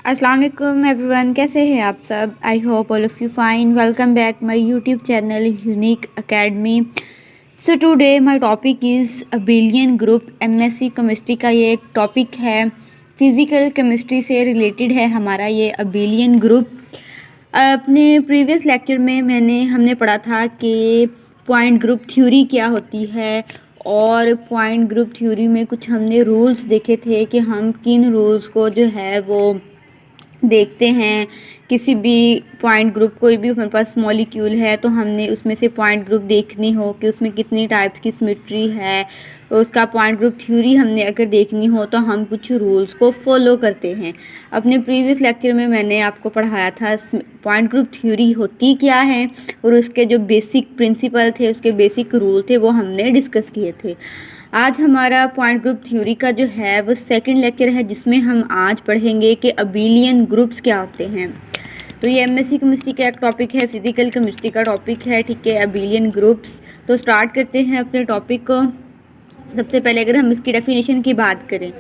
अस्सलाम वालेकुम एवरीवन, कैसे हैं आप सब। I hope all of you fine. Welcome back my YouTube channel unique academy. So today my topic is abelian group. MSc chemistry का ये एक टॉपिक है, फिज़िकल केमिस्ट्री से रिलेटेड है हमारा ये अबेलियन ग्रुप। अपने प्रीवियस लेक्चर में हमने पढ़ा था कि पॉइंट ग्रुप थ्योरी क्या होती है, और पॉइंट ग्रुप थ्योरी में कुछ हमने रूल्स देखे थे कि हम किन रूल्स को जो है वो देखते हैं। किसी भी पॉइंट ग्रुप, कोई भी हमारे पास मॉलिक्यूल है तो हमने उसमें से पॉइंट ग्रुप देखनी हो कि उसमें कितनी टाइप्स की सिमेट्री है, उसका पॉइंट ग्रुप थ्योरी हमने अगर देखनी हो तो हम कुछ रूल्स को फॉलो करते हैं। अपने प्रीवियस लेक्चर में मैंने आपको पढ़ाया था पॉइंट ग्रुप थ्योरी होती क्या है, और उसके जो बेसिक प्रिंसिपल थे, उसके बेसिक रूल थे, वो हमने डिस्कस किए थे। आज हमारा पॉइंट ग्रुप थ्योरी का जो है वो सेकंड लेक्चर है, जिसमें हम आज पढ़ेंगे कि अबेलियन ग्रुप्स क्या होते हैं। तो ये एमएससी केमिस्ट्री का एक टॉपिक है, फिजिकल केमिस्ट्री का टॉपिक है, ठीक है, अबेलियन ग्रुप्स। तो स्टार्ट करते हैं अपने टॉपिक को। सबसे पहले अगर हम इसकी डेफिनेशन की बात करें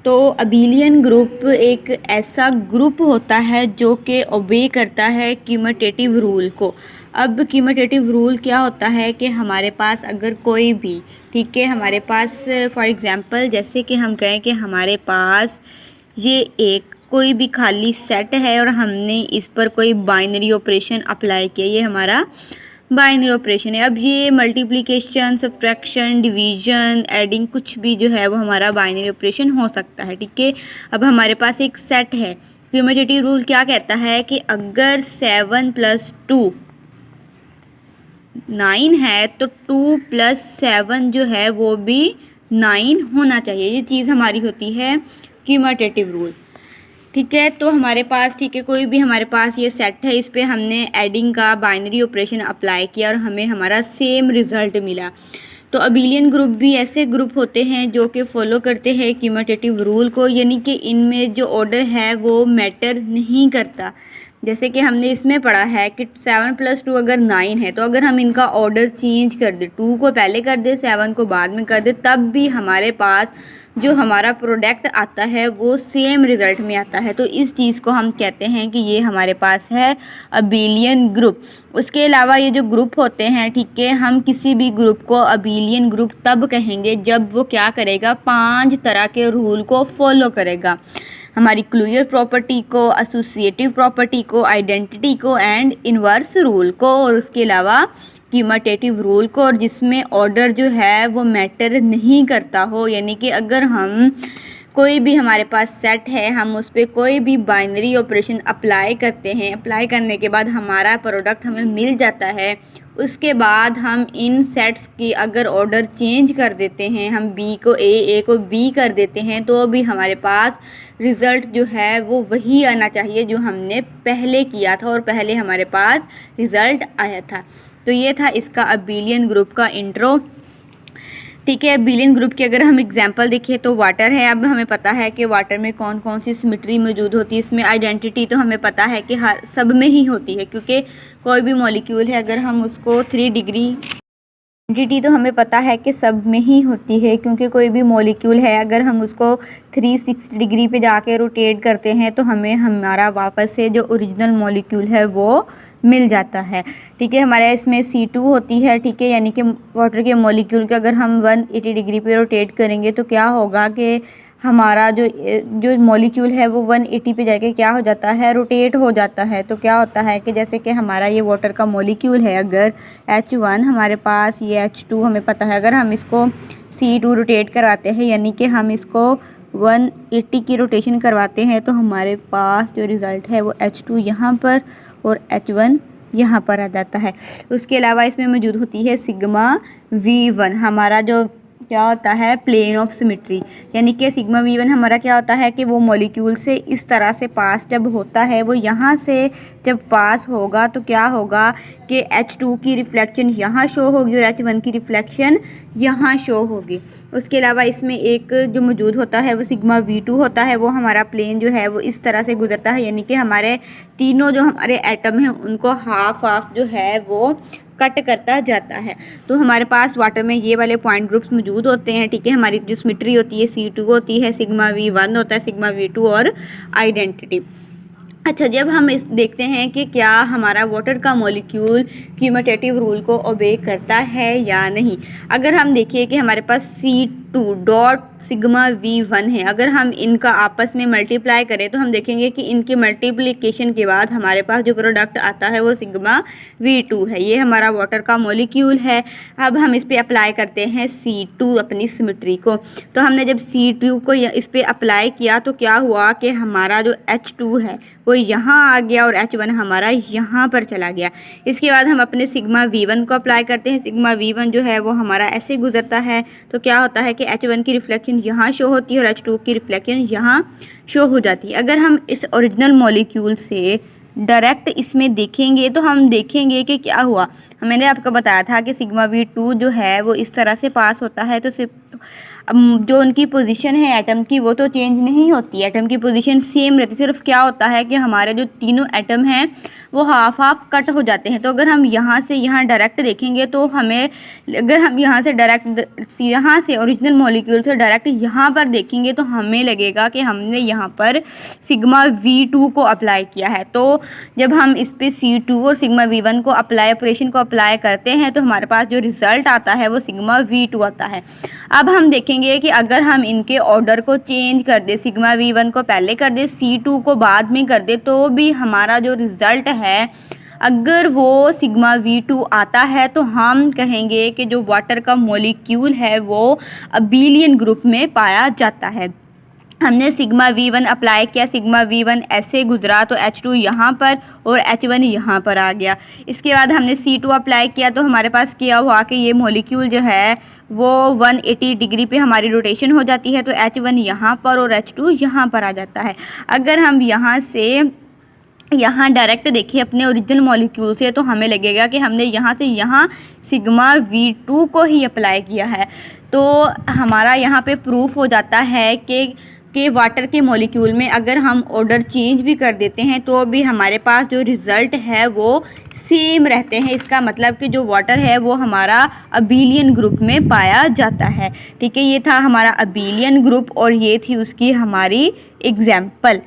तो अबेलियन ग्रुप एक ऐसा ग्रुप होता है जो कि ओबे करता है क्यूमुटेटिव रूल को। अब क्यूमुटेटिव रूल क्या होता है कि हमारे पास अगर कोई भी, ठीक है, हमारे पास फॉर एग्ज़ाम्पल जैसे कि हम कहें कि हमारे पास ये एक कोई भी खाली सेट है और हमने इस पर कोई बाइनरी ऑपरेशन अप्लाई किया, ये हमारा बाइनरी ऑपरेशन है। अब ये मल्टीप्लिकेशन, सब्ट्रैक्शन, डिवीजन, एडिंग, कुछ भी जो है वो हमारा बाइनरी ऑपरेशन हो सकता है, ठीक है। अब हमारे पास एक सेट है। क्यूमुटेटिव रूल क्या कहता है कि अगर 7 + 2 9 है तो 2 + 7 जो है वो भी 9 होना चाहिए। ये चीज़ हमारी होती है क्यूमुटेटिव रूल, ठीक है। तो हमारे पास, ठीक है, कोई भी हमारे पास ये सेट है, इस पर हमने एडिंग का बाइनरी ऑपरेशन अप्लाई किया और हमें हमारा सेम रिज़ल्ट मिला। तो अबेलियन ग्रुप भी ऐसे ग्रुप होते हैं जो कि फॉलो करते हैं क्यूमुटेटिव रूल को, यानी कि इनमें जो ऑर्डर है वो मैटर नहीं करता। जैसे कि हमने इसमें पढ़ा है कि 7 + 2 अगर 9 है, तो अगर हम इनका ऑर्डर चेंज कर दें, 2 को पहले कर दें, 7 को बाद में कर दें, तब भी हमारे पास जो हमारा प्रोडक्ट आता है वो सेम रिज़ल्ट में आता है। तो इस चीज़ को हम कहते हैं कि ये हमारे पास है अबेलियन ग्रुप। उसके अलावा ये जो ग्रुप होते हैं, ठीक है, हम किसी भी ग्रुप को अबेलियन ग्रुप तब कहेंगे जब वो क्या करेगा, 5 तरह के रूल को फॉलो करेगा। हमारी क्लोजर प्रॉपर्टी को, एसोसिएटिव प्रॉपर्टी को, आइडेंटिटी को एंड इन्वर्स रूल को, और उसके अलावा क्यूमुटेटिव रूल को, और जिसमें ऑर्डर जो है वो मैटर नहीं करता हो। यानी कि अगर हम कोई भी हमारे पास सेट है, हम उस पर कोई भी बाइनरी ऑपरेशन अप्लाई करते हैं, अप्लाई करने के बाद हमारा प्रोडक्ट हमें मिल जाता है, उसके बाद हम इन सेट्स की अगर ऑर्डर चेंज कर देते हैं, हम बी को ए को बी कर देते हैं, तो भी हमारे पास रिज़ल्ट जो है वो वही आना चाहिए जो हमने पहले किया था और पहले हमारे पास रिज़ल्ट आया था। तो ये था इसका अबेलियन ग्रुप का इंट्रो, ठीक है। अबेलियन ग्रुप की अगर हम एग्जांपल देखें तो वाटर है। अब हमें पता है कि वाटर में कौन कौन सी सिमेट्री मौजूद होती है। इसमें आइडेंटिटी तो हमें पता है कि हर सब में ही होती है, क्योंकि कोई भी मॉलिक्यूल है अगर हम उसको 3 डिग्री, आइडेंटिटी तो हमें पता है कि सब में ही होती है, क्योंकि कोई भी मॉलिक्यूल है अगर हम उसको 360 डिग्री पे जाके रोटेट करते हैं तो हमें हमारा वापस से जो ओरिजिनल मॉलिक्यूल है वो मिल जाता है, ठीक है। हमारे इसमें C2 होती है, ठीक है, यानी कि वाटर के मॉलिक्यूल के अगर हम 180 डिग्री पे रोटेट करेंगे तो क्या होगा कि हमारा जो मॉलिक्यूल है वो 180 पे जाके क्या हो जाता है, रोटेट हो जाता है। तो क्या होता है कि जैसे कि हमारा ये वाटर का मॉलिक्यूल है, अगर H1 हमारे पास, ये H2 हमें पता है, अगर हम इसको C2 रोटेट करवाते हैं, यानी कि हम इसको 180 की रोटेशन करवाते हैं, तो हमारे पास जो रिज़ल्ट है वो H2 यहाँ पर और H1 यहाँ पर आ जाता है। उसके अलावा इसमें मौजूद होती है सिग्मा V1, हमारा जो क्या होता है, प्लेन ऑफ सिमेट्री। यानी कि सिग्मा V1 हमारा क्या होता है कि वो मॉलिक्यूल से इस तरह से पास जब होता है, वो यहाँ से जब पास होगा तो क्या होगा कि H2 की रिफ्लेक्शन यहाँ शो होगी और H1 की रिफ्लेक्शन यहाँ शो होगी। उसके अलावा इसमें एक जो मौजूद होता है वो सिग्मा V2 होता है, वो हमारा प्लेन जो है वो इस तरह से गुजरता है, यानी कि हमारे तीनों जो हमारे एटम हैं उनको हाफ हाफ जो है वो कट करता जाता है। तो हमारे पास वाटर में ये वाले पॉइंट ग्रुप्स मौजूद होते हैं, ठीक है। हमारी जो सिमेट्री होती है C2 होती है, सिग्मा V1 होता है, सिग्मा V2 और आइडेंटिटी। अच्छा, जब हम इस देखते हैं कि क्या हमारा वाटर का मॉलिक्यूल क्यूमुटेटिव रूल को ओबे करता है या नहीं। अगर हम देखिए कि हमारे पास C2 डॉट सिग्मा V1 है, अगर हम इनका आपस में मल्टीप्लाई करें तो हम देखेंगे कि इनके मल्टीप्लिकेशन के बाद हमारे पास जो प्रोडक्ट आता है वो सिग्मा V2 है। ये हमारा वाटर का मॉलिक्यूल है। अब हम इस पर अप्लाई करते हैं C2 अपनी सिमेट्री को। तो हमने जब C2 को इस पर अप्लाई किया तो क्या हुआ कि हमारा जो H2 है वो यहाँ आ गया और H1 हमारा यहाँ पर चला गया। इसके बाद हम अपने सिग्मा V1 को अप्लाई करते हैं। सिग्मा V1 जो है वो हमारा ऐसे गुजरता है, तो क्या होता है कि H1 की रिफ्लेक्शन यहाँ शो होती है और H2 की रिफ्लेक्शन यहाँ शो हो जाती है। अगर हम इस ओरिजिनल मॉलिक्यूल से डायरेक्ट इसमें देखेंगे तो हम देखेंगे कि क्या हुआ। मैंने आपको बताया था कि सिग्मा V2 जो है वो इस तरह से पास होता है, तो सिर्फ जो उनकी पोजीशन है एटम की वो तो चेंज नहीं होती, एटम की पोजीशन सेम रहती। सिर्फ क्या होता है कि हमारे जो तीनों एटम हैं वो हाफ हाफ कट हो जाते हैं। तो अगर हम यहाँ से यहाँ डायरेक्ट देखेंगे तो हमें, अगर हम यहाँ से डायरेक्ट यहाँ से ओरिजिनल मॉलिक्यूल से डायरेक्ट यहाँ पर देखेंगे तो हमें लगेगा कि हमने यहाँ पर सिग्मा V2 को अप्लाई किया है। तो जब हम इस पर C2 और सिग्मा V1 को अप्लाई ऑपरेशन को अप्लाई करते हैं तो हमारे पास जो रिज़ल्ट आता है वो सिग्मा V2 आता है। अब हम देखेंगे कि अगर हम इनके ऑर्डर को चेंज कर दे, सिग्मा V1 को पहले कर दे, C2 को बाद में कर दे, तो भी हमारा जो रिज़ल्ट है अगर वो सिग्मा V2 आता है तो हम कहेंगे कि जो वाटर का मॉलिक्यूल है वो अबेलियन ग्रुप में पाया जाता है। हमने सिग्मा V1 अप्लाई किया, सिग्मा V1 ऐसे गुजरा तो H2 यहाँ पर और H1 यहाँ पर आ गया। इसके बाद हमने C2 अप्लाई किया तो हमारे पास क्या हुआ कि ये मॉलिक्यूल जो है वो 180 डिग्री पे हमारी रोटेशन हो जाती है, तो H1 यहाँ पर और H2 यहाँ पर आ जाता है। अगर हम यहाँ से यहाँ डायरेक्ट देखिए अपने ओरिजिनल मॉलिक्यूल से तो हमें लगेगा कि हमने यहाँ से यहाँ सिग्मा V2 को ही अप्लाई किया है। तो हमारा यहाँ पे प्रूफ हो जाता है कि वाटर के मॉलिक्यूल में अगर हम ऑर्डर चेंज भी कर देते हैं तो भी हमारे पास जो रिज़ल्ट है वो सेम रहते हैं। इसका मतलब कि जो वाटर है वो हमारा अबेलियन ग्रुप में पाया जाता है। ठीक है, ये था हमारा अबेलियन ग्रुप और ये थी उसकी हमारी एग्जाम्पल।